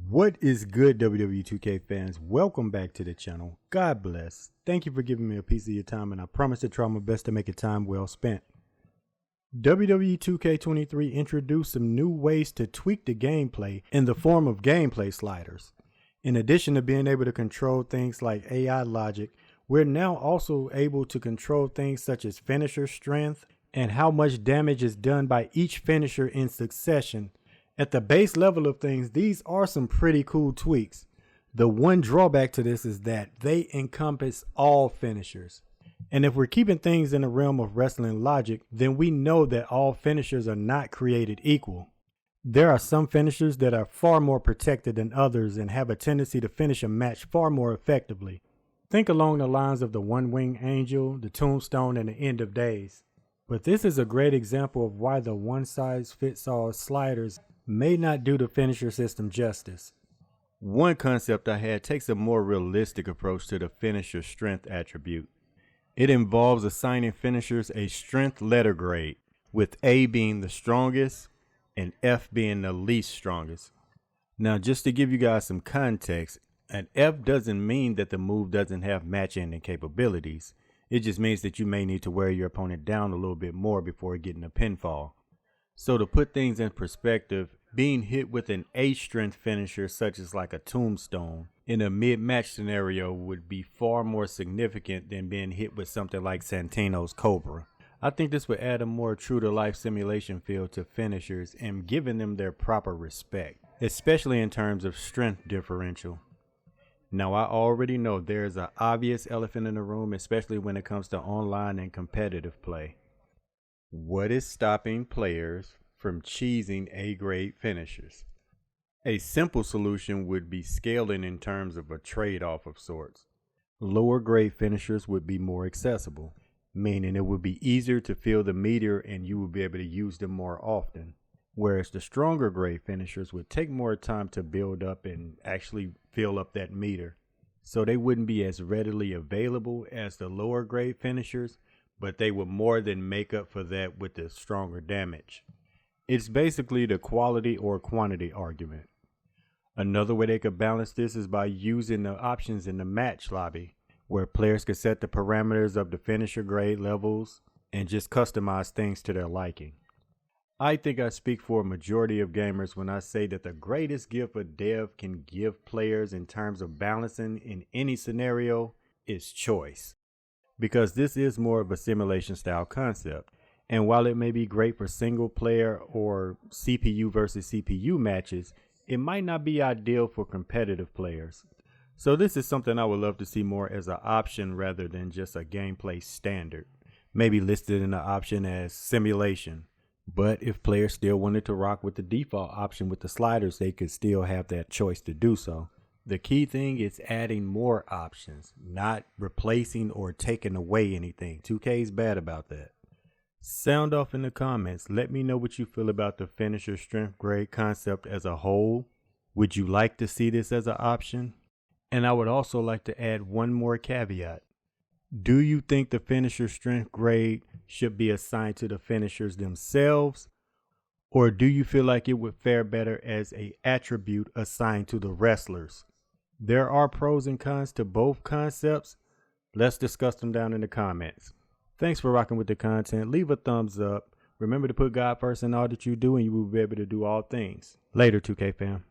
What is good, WWE 2K fans? Welcome back to the channel. God bless. Thank you for giving me a piece of your time, and I promise to try my best to make it time well spent. WWE 2K23 introduced some new ways to tweak the gameplay in the form of gameplay sliders. In addition to being able to control things like AI logic, we're now also able to control things such as finisher strength and how much damage is done by each finisher in succession. At the base level of things, these are some pretty cool tweaks. The one drawback to this is that they encompass all finishers. And if we're keeping things in the realm of wrestling logic, then we know that all finishers are not created equal. There are some finishers that are far more protected than others and have a tendency to finish a match far more effectively. Think along the lines of the one-wing angel, the tombstone, and the end of days. But this is a great example of why the one-size-fits-all sliders may not do the finisher system justice. One concept I had takes a more realistic approach to the finisher strength attribute. It involves assigning finishers a strength letter grade, with A being the strongest and F being the least strongest. Now, just to give you guys some context, an F doesn't mean that the move doesn't have match-ending capabilities. It just means that you may need to wear your opponent down a little bit more before getting a pinfall. So to put things in perspective, being hit with an A strength finisher such as like a tombstone in a mid-match scenario would be far more significant than being hit with something like Santino's Cobra. I think this would add a more true-to-life simulation feel to finishers and giving them their proper respect, especially in terms of strength differential. Now, I already know there's an obvious elephant in the room, especially when it comes to online and competitive play. What is stopping players from cheesing A-grade finishers? A simple solution would be scaling in terms of a trade-off of sorts. Lower grade finishers would be more accessible, meaning it would be easier to fill the meter and you would be able to use them more often. Whereas the stronger grade finishers would take more time to build up and actually fill up that meter. So they wouldn't be as readily available as the lower grade finishers, but they would more than make up for that with the stronger damage. It's basically the quality or quantity argument. Another way they could balance this is by using the options in the match lobby, where players could set the parameters of the finisher grade levels and just customize things to their liking. I think I speak for a majority of gamers when I say that the greatest gift a dev can give players in terms of balancing in any scenario is choice. Because this is more of a simulation style concept. And while it may be great for single player or CPU versus CPU matches, it might not be ideal for competitive players. So this is something I would love to see more as an option rather than just a gameplay standard. Maybe listed in the option as simulation. But if players still wanted to rock with the default option with the sliders, they could still have that choice to do so. The key thing is adding more options, not replacing or taking away anything. 2K is bad about that. Sound off in the comments. Let me know what you feel about the finisher strength grade concept as a whole. Would you like to see this as an option? And I would also like to add one more caveat. Do you think the finisher strength grade should be assigned to the finishers themselves? Or do you feel like it would fare better as an attribute assigned to the wrestlers? There are pros and cons to both concepts. Let's discuss them down in the comments. Thanks for rocking with the content. Leave a thumbs up. Remember to put God first in all that you do and you will be able to do all things. Later, 2K fam.